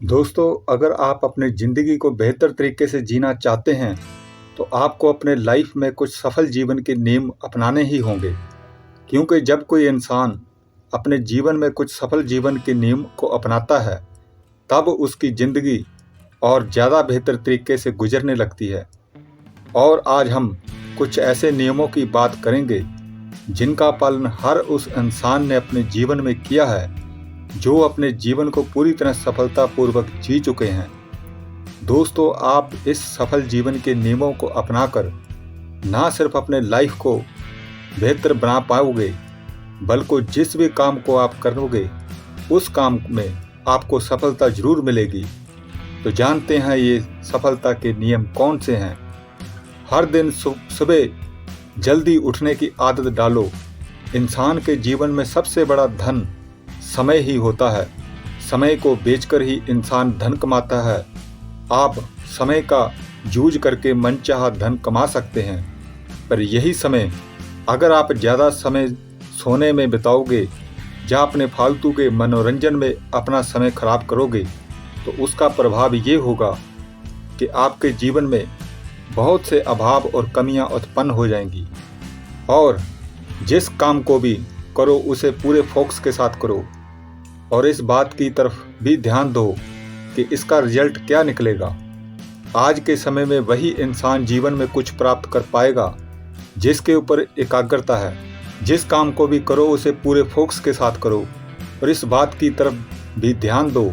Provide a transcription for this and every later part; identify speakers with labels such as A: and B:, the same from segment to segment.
A: दोस्तों, अगर आप अपनी ज़िंदगी को बेहतर तरीके से जीना चाहते हैं, तो आपको अपने लाइफ में कुछ सफल जीवन के नियम अपनाने ही होंगे। क्योंकि जब कोई इंसान अपने जीवन में कुछ सफल जीवन के नियम को अपनाता है, तब उसकी ज़िंदगी और ज़्यादा बेहतर तरीके से गुजरने लगती है। और आज हम कुछ ऐसे नियमों की बात करेंगे, जिनका पालन हर उस इंसान ने अपने जीवन में किया है, जो अपने जीवन को पूरी तरह सफलतापूर्वक जी चुके हैं। दोस्तों, आप इस सफल जीवन के नियमों को अपनाकर ना सिर्फ अपने लाइफ को बेहतर बना पाओगे, बल्कि जिस भी काम को आप करोगे, उस काम में आपको सफलता जरूर मिलेगी। तो जानते हैं ये सफलता के नियम कौन से हैं। हर दिन सुबह जल्दी उठने की आदत डालो। इंसान के जीवन में सबसे बड़ा धन समय ही होता है। समय को बेचकर ही इंसान धन कमाता है। आप समय का जूझ करके मनचाहा धन कमा सकते हैं, पर यही समय अगर आप ज़्यादा समय सोने में बिताओगे या अपने फालतू के मनोरंजन में अपना समय खराब करोगे, तो उसका प्रभाव ये होगा कि आपके जीवन में बहुत से अभाव और कमियां उत्पन्न हो जाएंगी। और जिस काम को भी करो, उसे पूरे फोकस के साथ करो और इस बात की तरफ भी ध्यान दो कि इसका रिजल्ट क्या निकलेगा। आज के समय में वही इंसान जीवन में कुछ प्राप्त कर पाएगा जिसके ऊपर एकाग्रता है। जिस काम को भी करो, उसे पूरे फोकस के साथ करो और इस बात की तरफ भी ध्यान दो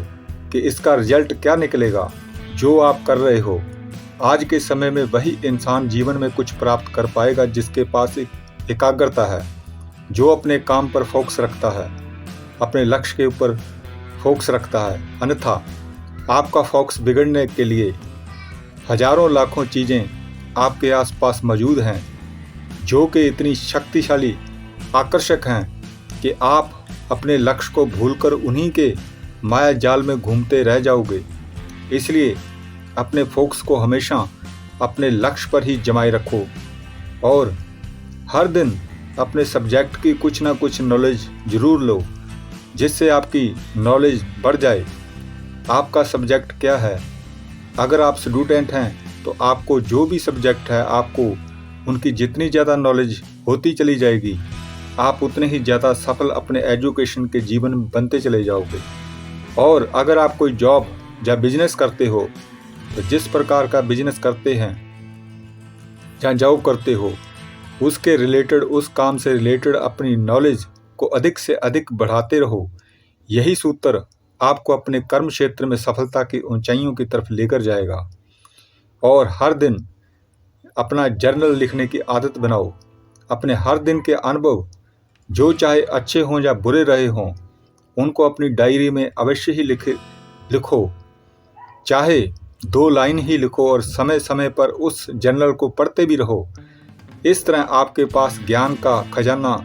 A: कि इसका रिजल्ट क्या निकलेगा जो आप कर रहे हो। आज के समय में वही इंसान जीवन में कुछ प्राप्त कर पाएगा जिसके पास एक एकाग्रता है, जो अपने काम पर फोकस रखता है, अपने लक्ष्य के ऊपर फोकस रखता है। अन्यथा आपका फोकस बिगड़ने के लिए हजारों लाखों चीज़ें आपके आसपास मौजूद हैं, जो कि इतनी शक्तिशाली आकर्षक हैं कि आप अपने लक्ष्य को भूलकर उन्हीं के माया जाल में घूमते रह जाओगे। इसलिए अपने फोकस को हमेशा अपने लक्ष्य पर ही जमाए रखो और हर दिन अपने सब्जेक्ट की कुछ ना कुछ नॉलेज ज़रूर लो, जिससे आपकी नॉलेज बढ़ जाए। आपका सब्जेक्ट क्या है? अगर आप स्टूडेंट हैं तो आपको जो भी सब्जेक्ट है, आपको उनकी जितनी ज़्यादा नॉलेज होती चली जाएगी, आप उतने ही ज़्यादा सफल अपने एजुकेशन के जीवन में बनते चले जाओगे। और अगर आप कोई जॉब या बिजनेस करते हो, तो जिस प्रकार का बिजनेस करते हैं या जॉब करते हो, उसके रिलेटेड, उस काम से रिलेटेड अपनी नॉलेज को अधिक से अधिक बढ़ाते रहो। यही सूत्र आपको अपने कर्म क्षेत्र में सफलता की ऊंचाइयों की तरफ लेकर जाएगा। और हर दिन अपना जर्नल लिखने की आदत बनाओ। अपने हर दिन के अनुभव, जो चाहे अच्छे हों या बुरे रहे हों, उनको अपनी डायरी में अवश्य ही लिखो। चाहे 2 लाइन ही लिखो और समय समय पर उस जर्नल को पढ़ते भी रहो। इस तरह आपके पास ज्ञान का खजाना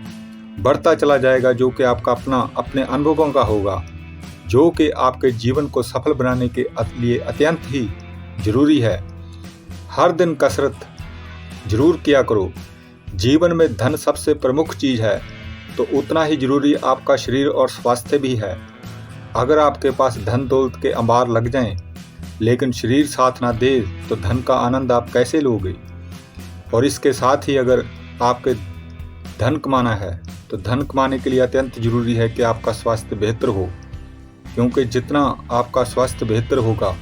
A: बढ़ता चला जाएगा, जो कि आपका अपने अनुभवों का होगा, जो कि आपके जीवन को सफल बनाने के लिए अत्यंत ही जरूरी है। हर दिन कसरत जरूर किया करो। जीवन में धन सबसे प्रमुख चीज़ है, तो उतना ही जरूरी आपका शरीर और स्वास्थ्य भी है। अगर आपके पास धन दौलत के अंबार लग जाएं, लेकिन शरीर साथ ना दे, तो धन का आनंद आप कैसे लोगे? और इसके साथ ही अगर आपके धन कमाना है, तो धन कमाने के लिए अत्यंत जरूरी है कि आपका स्वास्थ्य बेहतर हो, क्योंकि जितना आपका स्वास्थ्य बेहतर होगा,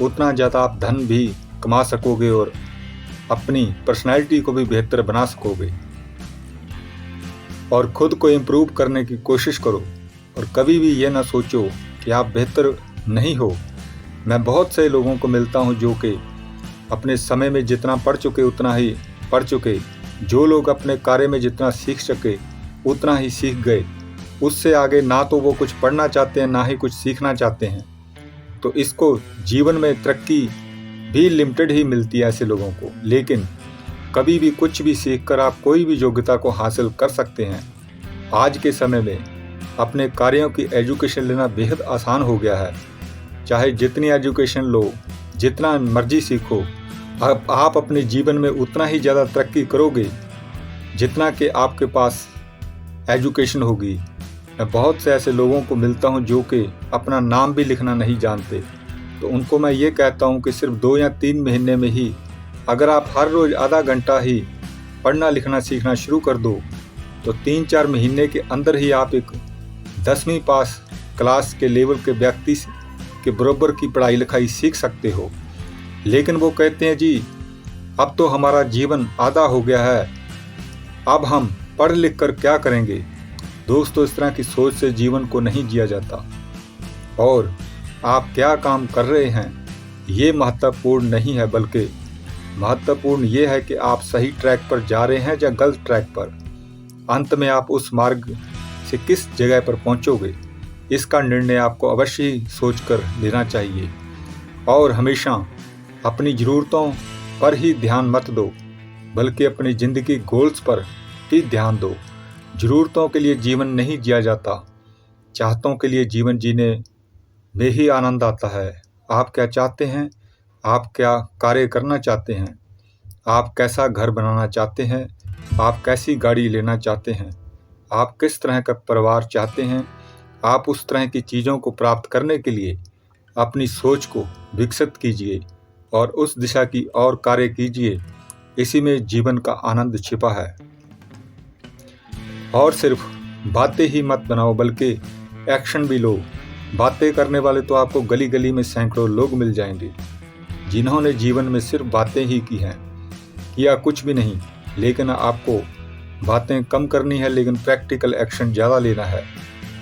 A: उतना ज़्यादा आप धन भी कमा सकोगे और अपनी पर्सनैलिटी को भी बेहतर बना सकोगे। और खुद को इम्प्रूव करने की कोशिश करो और कभी भी ये ना सोचो कि आप बेहतर नहीं हो। मैं बहुत से लोगों को मिलता हूँ जो कि अपने समय में जितना पढ़ चुके उतना ही पढ़ चुके, जो लोग अपने कार्य में जितना सीख सके उतना ही सीख गए। उससे आगे ना तो वो कुछ पढ़ना चाहते हैं, ना ही कुछ सीखना चाहते हैं। तो इसको जीवन में तरक्की भी लिमिटेड ही मिलती है ऐसे लोगों को। लेकिन कभी भी कुछ भी सीखकर आप कोई भी योग्यता को हासिल कर सकते हैं। आज के समय में अपने कार्यों की एजुकेशन लेना बेहद आसान हो गया है। चाहे जितनी एजुकेशन लो, जितना मर्जी सीखो, आप अपने जीवन में उतना ही ज़्यादा तरक्की करोगे जितना कि आपके पास एजुकेशन होगी। मैं बहुत से ऐसे लोगों को मिलता हूं जो कि अपना नाम भी लिखना नहीं जानते। तो उनको मैं ये कहता हूं कि सिर्फ 2 या 3 महीने में ही अगर आप हर रोज़ आधा घंटा ही पढ़ना लिखना सीखना शुरू कर दो तो 3-4 महीने के अंदर ही आप एक 10वीं पास क्लास के लेवल के व्यक्ति के बराबर की पढ़ाई लिखाई सीख सकते हो। लेकिन वो कहते हैं जी अब तो हमारा जीवन आधा हो गया है, अब हम पढ़ लिख कर क्या करेंगे। दोस्तों, इस तरह की सोच से जीवन को नहीं जिया जाता। और आप क्या काम कर रहे हैं ये महत्वपूर्ण नहीं है, बल्कि महत्वपूर्ण ये है कि आप सही ट्रैक पर जा रहे हैं या गलत ट्रैक पर। अंत में आप उस मार्ग से किस जगह पर पहुंचोगे इसका निर्णय आपको अवश्य ही सोचकर लेना चाहिए। और हमेशा अपनी ज़रूरतों पर ही ध्यान मत दो, बल्कि अपनी ज़िंदगी गोल्स पर ही ध्यान दो। ज़रूरतों के लिए जीवन नहीं जिया जाता, चाहतों के लिए जीवन जीने में ही आनंद आता है। आप क्या चाहते हैं? आप क्या कार्य करना चाहते हैं? आप कैसा घर बनाना चाहते हैं? आप कैसी गाड़ी लेना चाहते हैं? आप किस तरह का परिवार चाहते हैं? आप उस तरह की चीज़ों को प्राप्त करने के लिए अपनी सोच को विकसित कीजिए और उस दिशा की ओर कार्य कीजिए। इसी में जीवन का आनंद छिपा है। और सिर्फ बातें ही मत बनाओ, बल्कि एक्शन भी लो। बातें करने वाले तो आपको गली गली में सैकड़ों लोग मिल जाएंगे जिन्होंने जीवन में सिर्फ बातें ही की हैं, किया कुछ भी नहीं। लेकिन आपको बातें कम करनी है, लेकिन प्रैक्टिकल एक्शन ज़्यादा लेना है।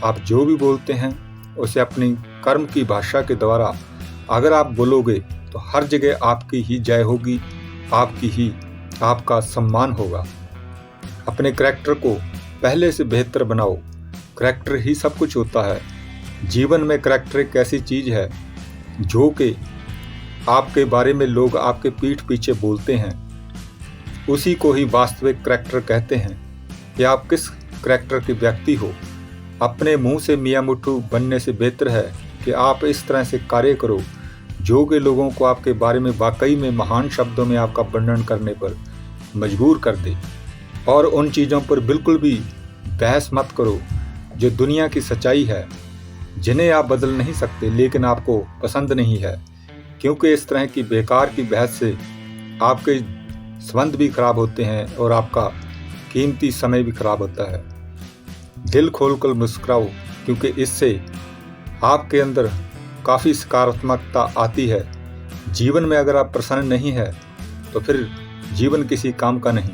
A: आप जो भी बोलते हैं उसे अपनी कर्म की भाषा के द्वारा अगर आप बोलोगे तो हर जगह आपकी ही जय होगी, आपका सम्मान होगा। अपने करैक्टर को पहले से बेहतर बनाओ। करैक्टर ही सब कुछ होता है। जीवन में करैक्टर एक ऐसी चीज़ है जो कि आपके बारे में लोग आपके पीठ पीछे बोलते हैं, उसी को ही वास्तविक करैक्टर कहते हैं कि आप किस करैक्टर के व्यक्ति हो। अपने मुंह से मियाँ मुट्ठू बनने से बेहतर है कि आप इस तरह से कार्य करो जो कि लोगों को आपके बारे में वाकई में महान शब्दों में आपका वर्णन करने पर मजबूर कर दे। और उन चीज़ों पर बिल्कुल भी बहस मत करो जो दुनिया की सच्चाई है, जिन्हें आप बदल नहीं सकते लेकिन आपको पसंद नहीं है, क्योंकि इस तरह की बेकार की बहस से आपके संबंध भी खराब होते हैं और आपका कीमती समय भी खराब होता है। दिल खोलकर मुस्कुराओ, क्योंकि इससे आपके अंदर काफ़ी सकारात्मकता आती है। जीवन में अगर आप प्रसन्न नहीं है तो फिर जीवन किसी काम का नहीं।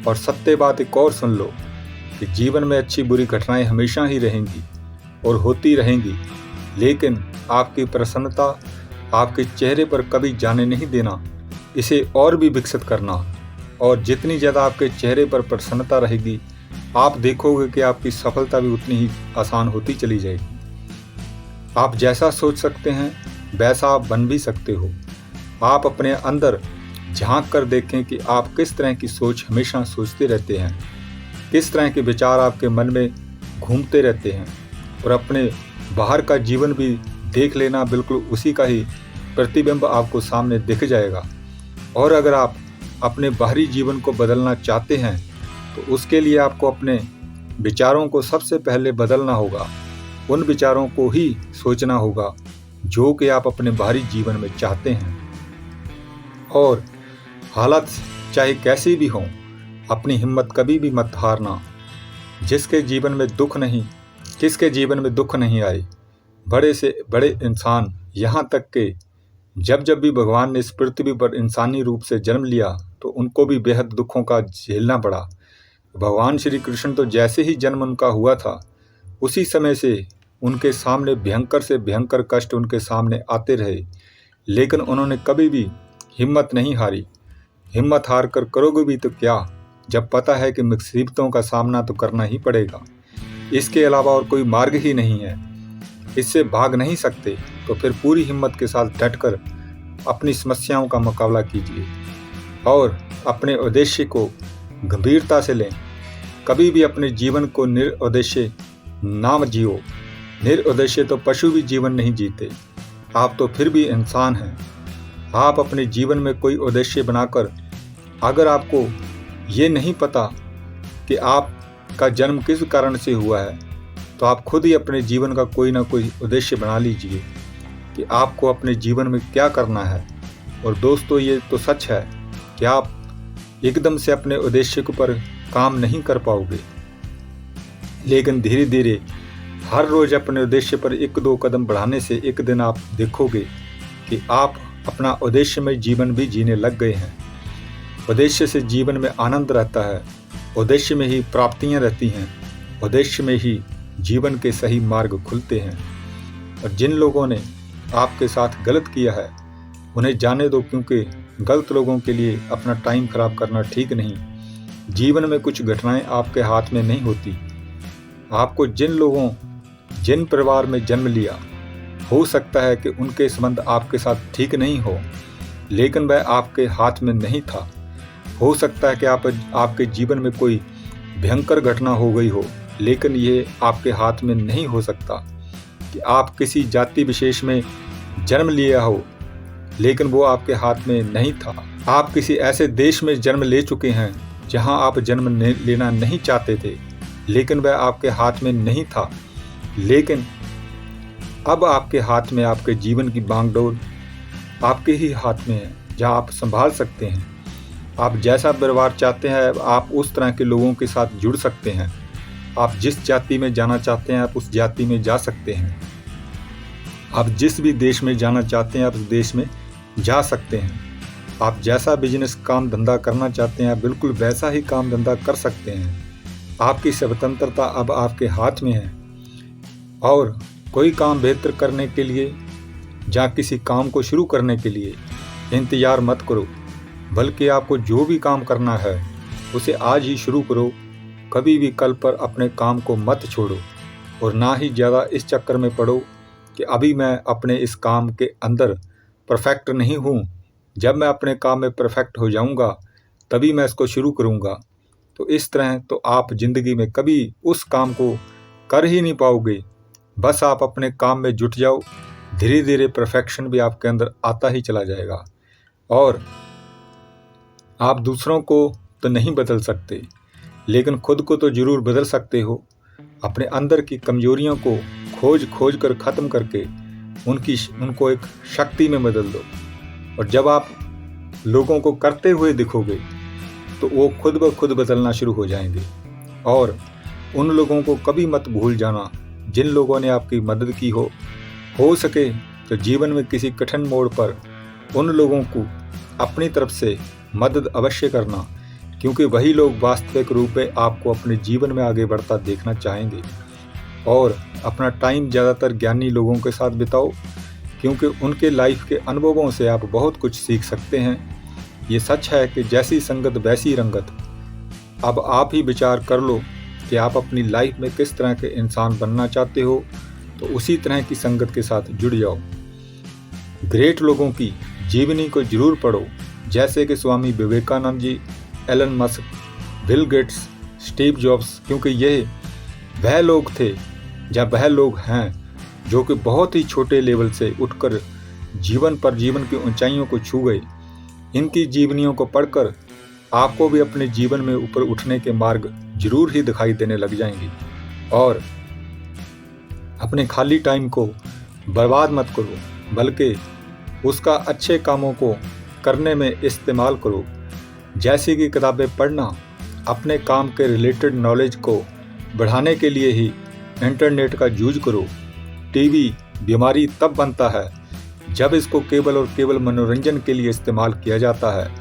A: और सत्य बात एक और सुन लो कि जीवन में अच्छी बुरी घटनाएं हमेशा ही रहेंगी और होती रहेंगी, लेकिन आपकी प्रसन्नता आपके चेहरे पर कभी जाने नहीं देना, इसे और भी विकसित करना। और जितनी ज़्यादा आपके चेहरे पर प्रसन्नता रहेगी, आप देखोगे कि आपकी सफलता भी उतनी ही आसान होती चली जाएगी। आप जैसा सोच सकते हैं वैसा आप बन भी सकते हो। आप अपने अंदर झांक कर देखें कि आप किस तरह की सोच हमेशा सोचते रहते हैं, किस तरह के विचार आपके मन में घूमते रहते हैं। और अपने बाहर का जीवन भी देख लेना, बिल्कुल उसी का ही प्रतिबिंब आपको सामने दिख जाएगा। और अगर आप अपने बाहरी जीवन को बदलना चाहते हैं तो उसके लिए आपको अपने विचारों को सबसे पहले बदलना होगा। उन विचारों को ही सोचना होगा जो कि आप अपने बाहरी जीवन में चाहते हैं। और हालत चाहे कैसी भी हों, अपनी हिम्मत कभी भी मत हारना। किसके जीवन में दुख नहीं आए। बड़े से बड़े इंसान, यहाँ तक कि जब भी भगवान ने इस पृथ्वी पर इंसानी रूप से जन्म लिया तो उनको भी बेहद दुखों का झेलना पड़ा। भगवान श्री कृष्ण तो जैसे ही जन्म उनका हुआ था उसी समय से उनके सामने भयंकर से भयंकर कष्ट उनके सामने आते रहे, लेकिन उन्होंने कभी भी हिम्मत नहीं हारी। हिम्मत हार कर करोगे भी तो क्या, जब पता है कि मुसीबतों का सामना तो करना ही पड़ेगा। इसके अलावा और कोई मार्ग ही नहीं है, इससे भाग नहीं सकते। तो फिर पूरी हिम्मत के साथ डटकर अपनी समस्याओं का मुकाबला कीजिए और अपने उद्देश्य को गंभीरता से लें। कभी भी अपने जीवन को निरुद्देश्य ना जियो। निरुद्देश्य तो पशु भी जीवन नहीं जीते। आप तो फिर भी इंसान हैं। आप अपने जीवन में कोई उद्देश्य बनाकर, अगर आपको ये नहीं पता कि आपका जन्म किस कारण से हुआ है, तो आप खुद ही अपने जीवन का कोई ना कोई उद्देश्य बना लीजिए कि आपको अपने जीवन में क्या करना है। और दोस्तों, ये तो सच है कि आप एकदम से अपने उद्देश्य के ऊपर काम नहीं कर पाओगे, लेकिन धीरे धीरे हर रोज अपने उद्देश्य पर 1-2 कदम बढ़ाने से एक दिन आप देखोगे कि आप अपना उद्देश्यमय जीवन भी जीने लग गए हैं। उद्देश्य से जीवन में आनंद रहता है, उद्देश्य में ही प्राप्तियां रहती हैं, उद्देश्य में ही जीवन के सही मार्ग खुलते हैं। और जिन लोगों ने आपके साथ गलत किया है उन्हें जाने दो, क्योंकि गलत लोगों के लिए अपना टाइम खराब करना ठीक नहीं। जीवन में कुछ घटनाएं आपके हाथ में नहीं होती। आपको जिन परिवार में जन्म लिया, हो सकता है कि उनके संबंध आपके साथ ठीक नहीं हो, लेकिन वह आपके हाथ में नहीं था। हो सकता है कि आपके जीवन में कोई भयंकर घटना हो गई हो, लेकिन ये आपके हाथ में नहीं हो सकता। कि आप किसी जाति विशेष में जन्म लिया हो, लेकिन वो आपके हाथ में नहीं था। आप किसी ऐसे देश में जन्म ले चुके हैं जहां आप जन्म लेना नहीं चाहते थे, लेकिन वह आपके हाथ में नहीं था। लेकिन अब आपके हाथ में आपके जीवन की बागडोर आपके ही हाथ में है, जहां आप संभाल सकते हैं। आप जैसा व्यवहार चाहते हैं, आप उस तरह के लोगों के साथ जुड़ सकते हैं। आप जिस जाति में जाना चाहते हैं, आप उस जाति में जा सकते हैं। आप जिस भी देश में जाना चाहते हैं, आप उस देश में जा सकते हैं। आप जैसा बिजनेस काम धंधा करना चाहते हैं, आप बिल्कुल वैसा ही काम धंधा कर सकते हैं। आपकी स्वतंत्रता अब आपके हाथ में है। और कोई काम बेहतर करने के लिए या किसी काम को शुरू करने के लिए इंतज़ार मत करो, बल्कि आपको जो भी काम करना है उसे आज ही शुरू करो। कभी भी कल पर अपने काम को मत छोड़ो, और ना ही ज़्यादा इस चक्कर में पड़ो कि अभी मैं अपने इस काम के अंदर परफेक्ट नहीं हूँ, जब मैं अपने काम में परफेक्ट हो जाऊँगा तभी मैं इसको शुरू करूँगा। तो इस तरह तो आप ज़िंदगी में कभी उस काम को कर ही नहीं पाओगे। बस आप अपने काम में जुट जाओ, धीरे धीरे परफेक्शन भी आपके अंदर आता ही चला जाएगा। और आप दूसरों को तो नहीं बदल सकते, लेकिन खुद को तो ज़रूर बदल सकते हो। अपने अंदर की कमजोरियों को खोज कर ख़त्म करके उनको एक शक्ति में बदल दो। और जब आप लोगों को करते हुए दिखोगे तो वो खुद ब खुद बदलना शुरू हो जाएंगे। और उन लोगों को कभी मत भूल जाना जिन लोगों ने आपकी मदद की हो सके तो जीवन में किसी कठिन मोड़ पर उन लोगों को अपनी तरफ से मदद अवश्य करना, क्योंकि वही लोग वास्तविक रूप में आपको अपने जीवन में आगे बढ़ता देखना चाहेंगे। और अपना टाइम ज़्यादातर ज्ञानी लोगों के साथ बिताओ, क्योंकि उनके लाइफ के अनुभवों से आप बहुत कुछ सीख सकते हैं। ये सच है कि जैसी संगत वैसी रंगत। अब आप ही विचार कर लो कि आप अपनी लाइफ में किस तरह के इंसान बनना चाहते हो, तो उसी तरह की संगत के साथ जुड़ जाओ। ग्रेट लोगों की जीवनी को जरूर पढ़ो, जैसे कि Swami Vivekananda ji, Elon Musk, Bill Gates, Steve Jobs, क्योंकि ये वह लोग थे या वह लोग हैं जो कि बहुत ही छोटे लेवल से उठकर जीवन की ऊंचाइयों को छू गए। इनकी जीवनियों को पढ़कर आपको भी अपने जीवन में ऊपर उठने के मार्ग जरूर ही दिखाई देने लग जाएंगे। और अपने खाली टाइम को बर्बाद मत करो, बल्कि उसका अच्छे कामों को करने में इस्तेमाल करो, जैसे कि किताबें पढ़ना। अपने काम के रिलेटेड नॉलेज को बढ़ाने के लिए ही इंटरनेट का यूज करो। टीवी बीमारी तब बनता है जब इसको केवल और केवल मनोरंजन के लिए इस्तेमाल किया जाता है।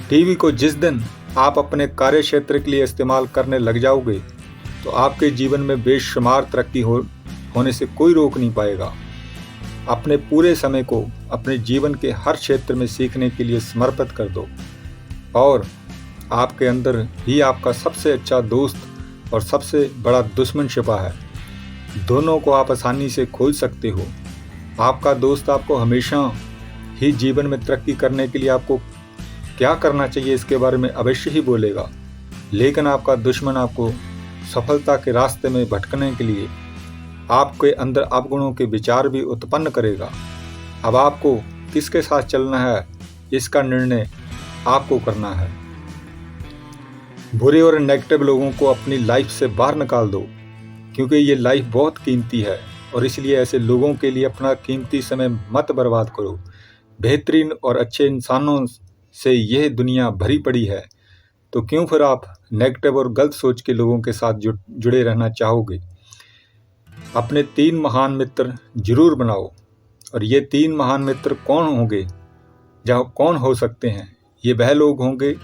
A: टीवी को जिस दिन आप अपने कार्य क्षेत्र के लिए इस्तेमाल करने लग जाओगे तो आपके जीवन में बेशुमार तरक्की होने से कोई रोक नहीं पाएगा। अपने पूरे समय को अपने जीवन के हर क्षेत्र में सीखने के लिए समर्पित कर दो, और आपके अंदर ही आपका सबसे अच्छा दोस्त और सबसे बड़ा दुश्मन छिपा है। दोनों को आप आसानी से खोज सकते हो। आपका दोस्त आपको हमेशा ही जीवन में तरक्की करने के लिए आपको क्या करना चाहिए इसके बारे में अवश्य ही बोलेगा, लेकिन आपका दुश्मन आपको सफलता के रास्ते में भटकने के लिए आपके अंदर अवगुणों के विचार भी उत्पन्न करेगा। अब आपको किसके साथ चलना है इसका निर्णय आपको करना है। बुरे और नेगेटिव लोगों को अपनी लाइफ से बाहर निकाल दो, क्योंकि ये लाइफ बहुत कीमती है और इसलिए ऐसे लोगों के लिए अपना कीमती समय मत बर्बाद करो। बेहतरीन और अच्छे इंसानों से यह दुनिया भरी पड़ी है, तो क्यों फिर आप नेगेटिव और गलत सोच के लोगों के साथ जुड़े रहना चाहोगे। अपने 3 महान मित्र जरूर बनाओ। और ये 3 महान मित्र कौन होंगे, कौन हो सकते हैं? ये वह लोग होंगे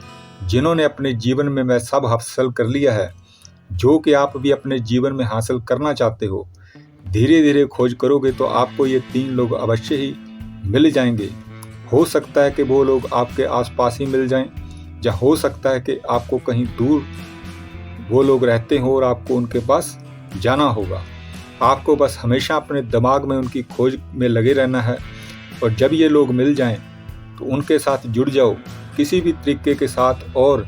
A: जिन्होंने अपने जीवन में वह सब हासिल कर लिया है जो कि आप भी अपने जीवन में हासिल करना चाहते हो। धीरे धीरे खोज करोगे तो आपको ये 3 लोग अवश्य ही मिल जाएंगे। हो सकता है कि वो लोग आपके आसपास ही मिल जाएं, या हो सकता है कि आपको कहीं दूर वो लोग रहते हो और आपको उनके पास जाना होगा। आपको बस हमेशा अपने दिमाग में उनकी खोज में लगे रहना है, और जब ये लोग मिल जाएं तो उनके साथ जुड़ जाओ किसी भी तरीके के साथ, और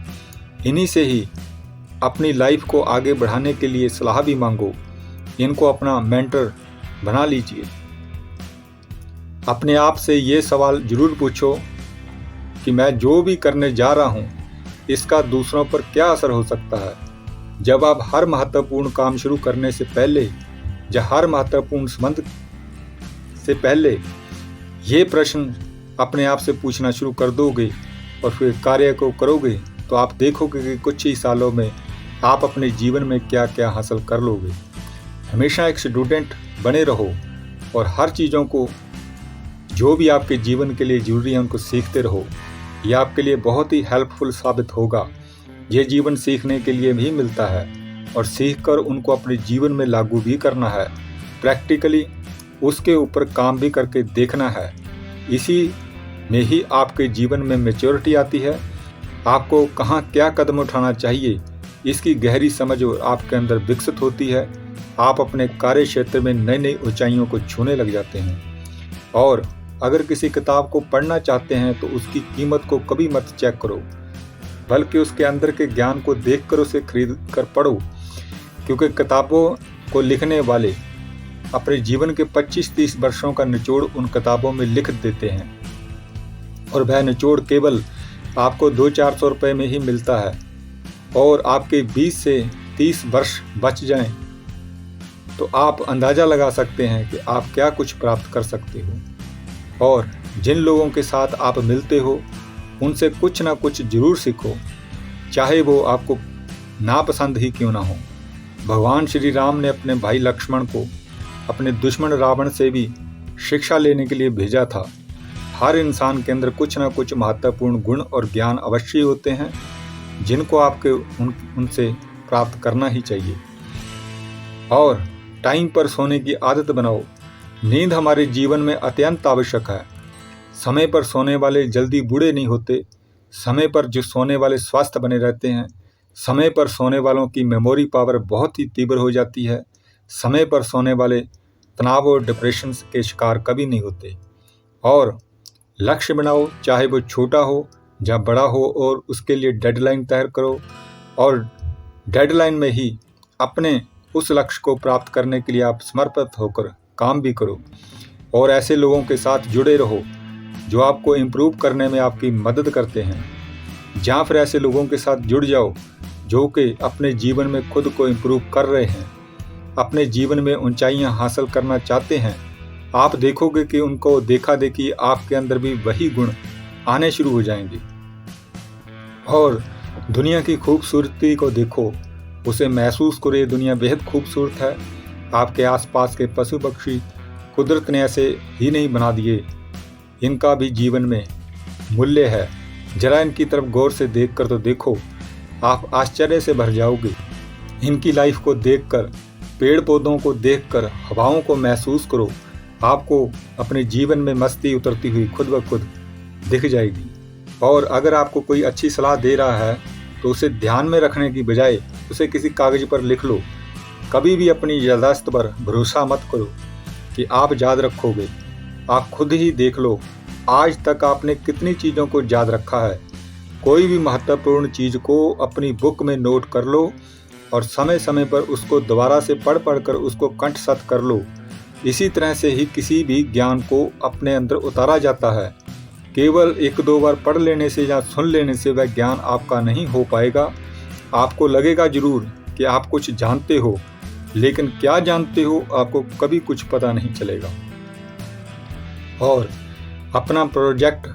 A: इन्हीं से ही अपनी लाइफ को आगे बढ़ाने के लिए सलाह भी मांगो। इनको अपना मेंटर बना लीजिए। अपने आप से ये सवाल जरूर पूछो कि मैं जो भी करने जा रहा हूँ इसका दूसरों पर क्या असर हो सकता है। जब आप हर महत्वपूर्ण काम शुरू करने से पहले या हर महत्वपूर्ण संबंध से पहले ये प्रश्न अपने आप से पूछना शुरू कर दोगे और फिर कार्य को करोगे, तो आप देखोगे कि कुछ ही सालों में आप अपने जीवन में क्या क्या हासिल कर लोगे। हमेशा एक स्टूडेंट बने रहो और हर चीज़ों को जो भी आपके जीवन के लिए जरूरी है उनको सीखते रहो। ये आपके लिए बहुत ही हेल्पफुल साबित होगा। ये जीवन सीखने के लिए भी मिलता है और सीखकर उनको अपने जीवन में लागू भी करना है। प्रैक्टिकली उसके ऊपर काम भी करके देखना है। इसी में ही आपके जीवन में मैच्योरिटी आती है। आपको कहाँ क्या कदम उठाना चाहिए इसकी गहरी समझ आपके अंदर विकसित होती है। आप अपने कार्य क्षेत्र में नई नई ऊंचाइयों को छूने लग जाते हैं। और अगर किसी किताब को पढ़ना चाहते हैं तो उसकी कीमत को कभी मत चेक करो, बल्कि उसके अंदर के ज्ञान को देखकर उसे खरीद कर पढ़ो, क्योंकि किताबों को लिखने वाले अपने जीवन के 25-30 वर्षों का निचोड़ उन किताबों में लिख देते हैं, और वह निचोड़ केवल आपको 200-400 रुपये में ही मिलता है। और आपके 20 से 30 वर्ष बच जाएं तो आप अंदाज़ा लगा सकते हैं कि आप क्या कुछ प्राप्त कर सकते हो। और जिन लोगों के साथ आप मिलते हो उनसे कुछ ना कुछ जरूर सीखो, चाहे वो आपको नापसंद ही क्यों ना हो। भगवान श्री राम ने अपने भाई लक्ष्मण को अपने दुश्मन रावण से भी शिक्षा लेने के लिए भेजा था। हर इंसान के अंदर कुछ ना कुछ महत्वपूर्ण गुण और ज्ञान अवश्य होते हैं जिनको आपके उनसे प्राप्त करना ही चाहिए। और टाइम पर सोने की आदत बनाओ। नींद हमारे जीवन में अत्यंत आवश्यक है। समय पर सोने वाले जल्दी बूढ़े नहीं होते। समय पर जो सोने वाले स्वस्थ बने रहते हैं। समय पर सोने वालों की मेमोरी पावर बहुत ही तीव्र हो जाती है। समय पर सोने वाले तनाव और डिप्रेशन के शिकार कभी नहीं होते। और लक्ष्य बनाओ, चाहे वो छोटा हो या बड़ा हो, और उसके लिए डेडलाइन तय करो, और डेडलाइन में ही अपने उस लक्ष्य को प्राप्त करने के लिए आप समर्पित होकर काम भी करो। और ऐसे लोगों के साथ जुड़े रहो जो आपको इम्प्रूव करने में आपकी मदद करते हैं, या फिर ऐसे लोगों के साथ जुड़ जाओ जो कि अपने जीवन में खुद को इम्प्रूव कर रहे हैं, अपने जीवन में ऊंचाइयां हासिल करना चाहते हैं। आप देखोगे कि उनको देखा देखी आपके अंदर भी वही गुण आने शुरू हो जाएंगे। और दुनिया की खूबसूरती को देखो, उसे महसूस करो। ये दुनिया बेहद खूबसूरत है। आपके आसपास के पशु पक्षी कुदरत ने ऐसे ही नहीं बना दिए, इनका भी जीवन में मूल्य है। जरा इनकी तरफ गौर से देखकर तो देखो, आप आश्चर्य से भर जाओगे। इनकी लाइफ को देखकर, पेड़ पौधों को देखकर, हवाओं को महसूस करो। आपको अपने जीवन में मस्ती उतरती हुई खुद ब खुद दिख जाएगी। और अगर आपको कोई अच्छी सलाह दे रहा है तो उसे ध्यान में रखने की बजाय उसे किसी कागज पर लिख लो। कभी भी अपनी याददाश्त पर भरोसा मत करो कि आप याद रखोगे। आप खुद ही देख लो, आज तक आपने कितनी चीज़ों को याद रखा है। कोई भी महत्वपूर्ण चीज़ को अपनी बुक में नोट कर लो और समय समय पर उसको दोबारा से पढ़ कर उसको कंठस्थ कर लो। इसी तरह से ही किसी भी ज्ञान को अपने अंदर उतारा जाता है। केवल 1-2 बार पढ़ लेने से या सुन लेने से वह ज्ञान आपका नहीं हो पाएगा। आपको लगेगा जरूर कि आप कुछ जानते हो, लेकिन क्या जानते हो आपको कभी कुछ पता नहीं चलेगा। और अपना प्रोजेक्ट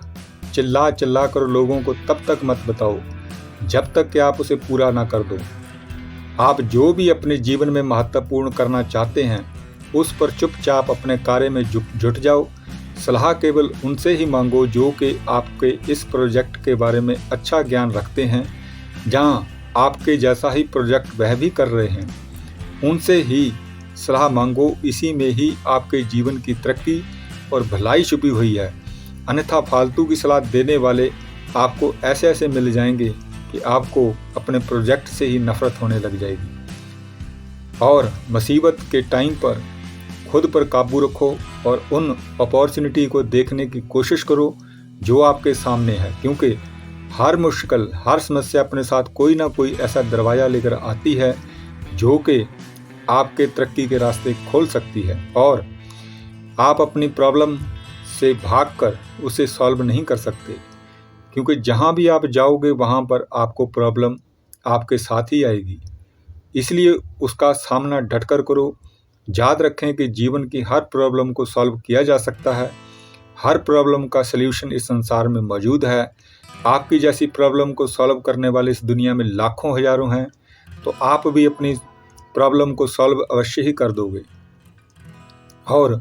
A: चिल्ला चिल्ला कर लोगों को तब तक मत बताओ जब तक कि आप उसे पूरा ना कर दो। आप जो भी अपने जीवन में महत्वपूर्ण करना चाहते हैं उस पर चुपचाप अपने कार्य में जुट जाओ। सलाह केवल उनसे ही मांगो जो कि आपके इस प्रोजेक्ट के बारे में अच्छा ज्ञान रखते हैं। जहां आपके जैसा ही प्रोजेक्ट वह भी कर रहे हैं, उनसे ही सलाह मांगो। इसी में ही आपके जीवन की तरक्की और भलाई छुपी हुई है। अन्यथा फालतू की सलाह देने वाले आपको ऐसे ऐसे मिल जाएंगे कि आपको अपने प्रोजेक्ट से ही नफरत होने लग जाएगी। और मुसीबत के टाइम पर खुद पर काबू रखो और उन अपॉर्चुनिटी को देखने की कोशिश करो जो आपके सामने है, क्योंकि हर मुश्किल, हर समस्या अपने साथ कोई ना कोई ऐसा दरवाज़ा लेकर आती है जो कि आपके तरक्की के रास्ते खोल सकती है। और आप अपनी प्रॉब्लम से भागकर उसे सॉल्व नहीं कर सकते, क्योंकि जहाँ भी आप जाओगे वहाँ पर आपको प्रॉब्लम आपके साथ ही आएगी। इसलिए उसका सामना डटकर करो। याद रखें कि जीवन की हर प्रॉब्लम को सॉल्व किया जा सकता है। हर प्रॉब्लम का सल्यूशन इस संसार में मौजूद है। आपकी जैसी प्रॉब्लम को सॉल्व करने वाले इस दुनिया में लाखों हजारों हैं, तो आप भी अपनी प्रॉब्लम को सॉल्व अवश्य ही कर दोगे। और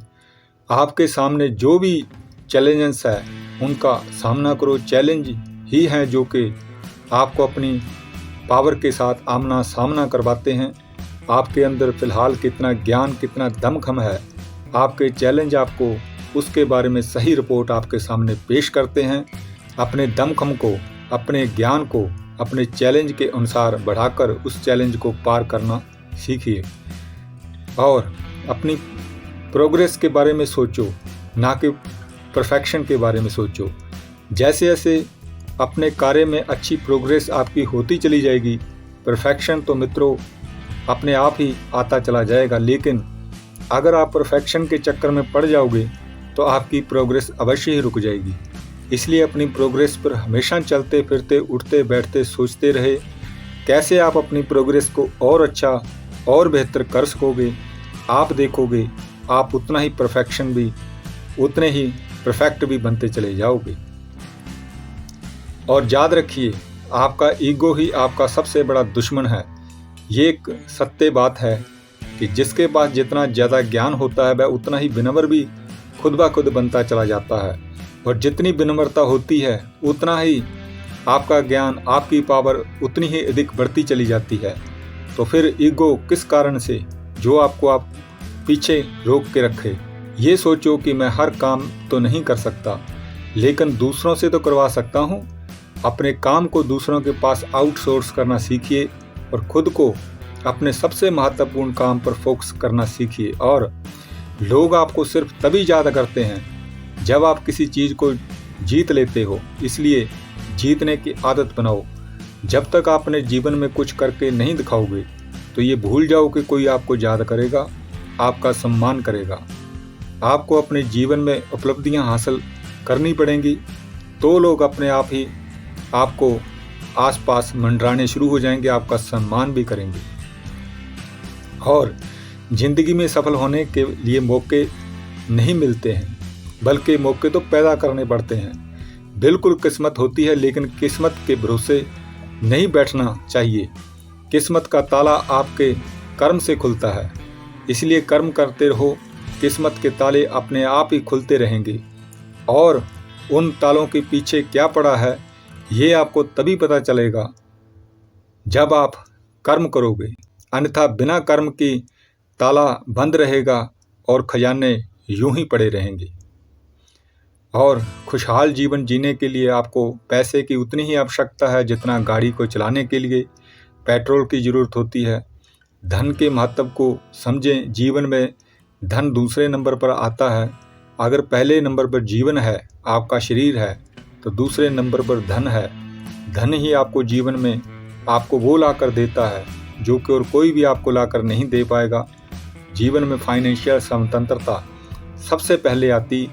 A: आपके सामने जो भी चैलेंजेस है उनका सामना करो। चैलेंज ही हैं जो कि आपको अपनी पावर के साथ आमना सामना करवाते हैं। आपके अंदर फ़िलहाल कितना ज्ञान, कितना दमखम है, आपके चैलेंज आपको उसके बारे में सही रिपोर्ट आपके सामने पेश करते हैं। अपने दमखम को, अपने ज्ञान को अपने चैलेंज के अनुसार बढ़ाकर उस चैलेंज को पार करना सीखिए। और अपनी प्रोग्रेस के बारे में सोचो, ना कि परफेक्शन के बारे में सोचो। जैसे जैसे अपने कार्य में अच्छी प्रोग्रेस आपकी होती चली जाएगी, परफेक्शन तो मित्रों अपने आप ही आता चला जाएगा। लेकिन अगर आप परफेक्शन के चक्कर में पड़ जाओगे तो आपकी प्रोग्रेस अवश्य ही रुक जाएगी। इसलिए अपनी प्रोग्रेस पर हमेशा चलते फिरते, उठते बैठते सोचते रहे कैसे आप अपनी प्रोग्रेस को और अच्छा और बेहतर कर सकोगे। आप देखोगे आप उतना ही उतने ही परफेक्ट भी बनते चले जाओगे। और याद रखिए, आपका ईगो ही आपका सबसे बड़ा दुश्मन है। ये एक सत्य बात है कि जिसके पास जितना ज़्यादा ज्ञान होता है वह उतना ही विनम्र भी खुद ब खुद बनता चला जाता है। और जितनी विनम्रता होती है उतना ही आपका ज्ञान, आपकी पावर उतनी ही अधिक बढ़ती चली जाती है। तो फिर ईगो किस कारण से जो आपको आप पीछे रोक के रखे। ये सोचो कि मैं हर काम तो नहीं कर सकता, लेकिन दूसरों से तो करवा सकता हूँ। अपने काम को दूसरों के पास आउटसोर्स करना सीखिए और खुद को अपने सबसे महत्वपूर्ण काम पर फोकस करना सीखिए। और लोग आपको सिर्फ तभी याद करते हैं जब आप किसी चीज़ को जीत लेते हो। इसलिए जीतने की आदत बनाओ। जब तक आप अपने जीवन में कुछ करके नहीं दिखाओगे तो ये भूल जाओ कि कोई आपको याद करेगा, आपका सम्मान करेगा। आपको अपने जीवन में उपलब्धियां हासिल करनी पड़ेंगी, तो लोग अपने आप ही आपको आसपास मंडराने शुरू हो जाएंगे, आपका सम्मान भी करेंगे। और ज़िंदगी में सफल होने के लिए मौके नहीं मिलते हैं, बल्कि मौके तो पैदा करने पड़ते हैं। बिल्कुल किस्मत होती है, लेकिन किस्मत के भरोसे नहीं बैठना चाहिए। किस्मत का ताला आपके कर्म से खुलता है, इसलिए कर्म करते रहो। किस्मत के ताले अपने आप ही खुलते रहेंगे। और उन तालों के पीछे क्या पड़ा है ये आपको तभी पता चलेगा जब आप कर्म करोगे। अन्यथा बिना कर्म की ताला बंद रहेगा और खजाने यूं ही पड़े रहेंगे। और खुशहाल जीवन जीने के लिए आपको पैसे की उतनी ही आवश्यकता है जितना गाड़ी को चलाने के लिए पेट्रोल की ज़रूरत होती है। धन के महत्व को समझें। जीवन में धन दूसरे नंबर पर आता है। अगर पहले नंबर पर जीवन है, आपका शरीर है, तो दूसरे नंबर पर धन है। धन ही आपको जीवन में आपको वो ला कर देता है जो कि और कोई भी आपको ला कर नहीं दे पाएगा। जीवन में फाइनेंशियल स्वतंत्रता सबसे पहले आती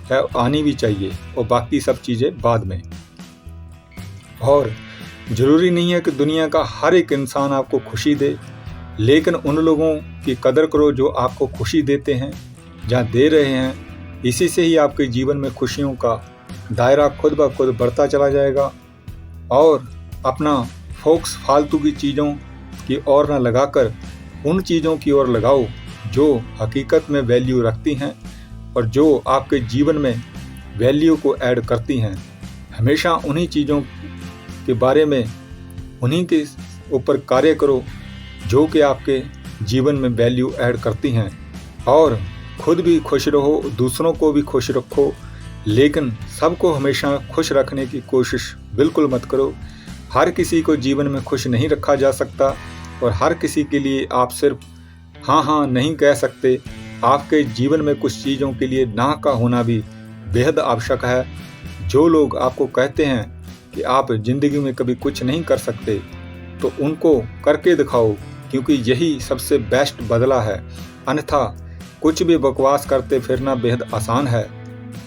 A: है, आनी भी चाहिए, और बाकी सब चीज़ें बाद में। और ज़रूरी नहीं है कि दुनिया का हर एक इंसान आपको खुशी दे, लेकिन उन लोगों की कदर करो जो आपको खुशी देते हैं, जहाँ दे रहे हैं। इसी से ही आपके जीवन में खुशियों का दायरा खुद ब खुद बढ़ता चला जाएगा। और अपना फोकस फालतू की चीज़ों की ओर न लगाकर उन चीज़ों की ओर लगाओ जो हकीकत में वैल्यू रखती हैं और जो आपके जीवन में वैल्यू को ऐड करती हैं। हमेशा उन्हीं चीज़ों के बारे में, उन्हीं के ऊपर कार्य करो जो कि आपके जीवन में वैल्यू ऐड करती हैं। और खुद भी खुश रहो, दूसरों को भी खुश रखो, लेकिन सबको हमेशा खुश रखने की कोशिश बिल्कुल मत करो। हर किसी को जीवन में खुश नहीं रखा जा सकता और हर किसी के लिए आप सिर्फ हाँ हाँ नहीं कह सकते। आपके जीवन में कुछ चीज़ों के लिए ना का होना भी बेहद आवश्यक है। जो लोग आपको कहते हैं कि आप ज़िंदगी में कभी कुछ नहीं कर सकते, तो उनको करके दिखाओ, क्योंकि यही सबसे बेस्ट बदला है। अन्यथा कुछ भी बकवास करते फिरना बेहद आसान है,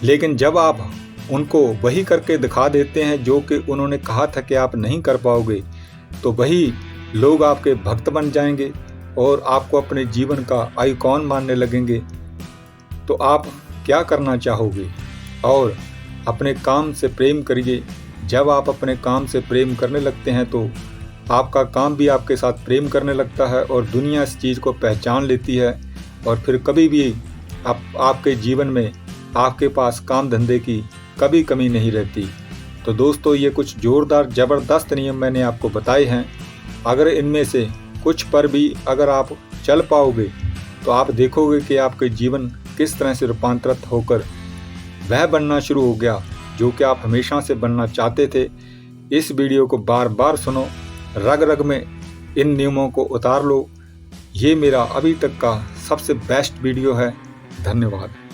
A: लेकिन जब आप उनको वही करके दिखा देते हैं जो कि उन्होंने कहा था कि आप नहीं कर पाओगे, तो वही लोग आपके भक्त बन जाएंगे और आपको अपने जीवन का आइकॉन मानने लगेंगे। तो आप क्या करना चाहोगे? और अपने काम से प्रेम करिए। जब आप अपने काम से प्रेम करने लगते हैं तो आपका काम भी आपके साथ प्रेम करने लगता है और दुनिया इस चीज़ को पहचान लेती है और फिर कभी भी आपके जीवन में आपके पास काम धंधे की कभी कमी नहीं रहती। तो दोस्तों, ये कुछ ज़ोरदार ज़बरदस्त नियम मैंने आपको बताए हैं। अगर इनमें से कुछ पर भी अगर आप चल पाओगे तो आप देखोगे कि आपके जीवन किस तरह से रूपांतरित होकर वह बनना शुरू हो गया जो कि आप हमेशा से बनना चाहते थे। इस वीडियो को बार बार सुनो, रग रग में इन नियमों को उतार लो। ये मेरा अभी तक का सबसे बेस्ट वीडियो है। धन्यवाद।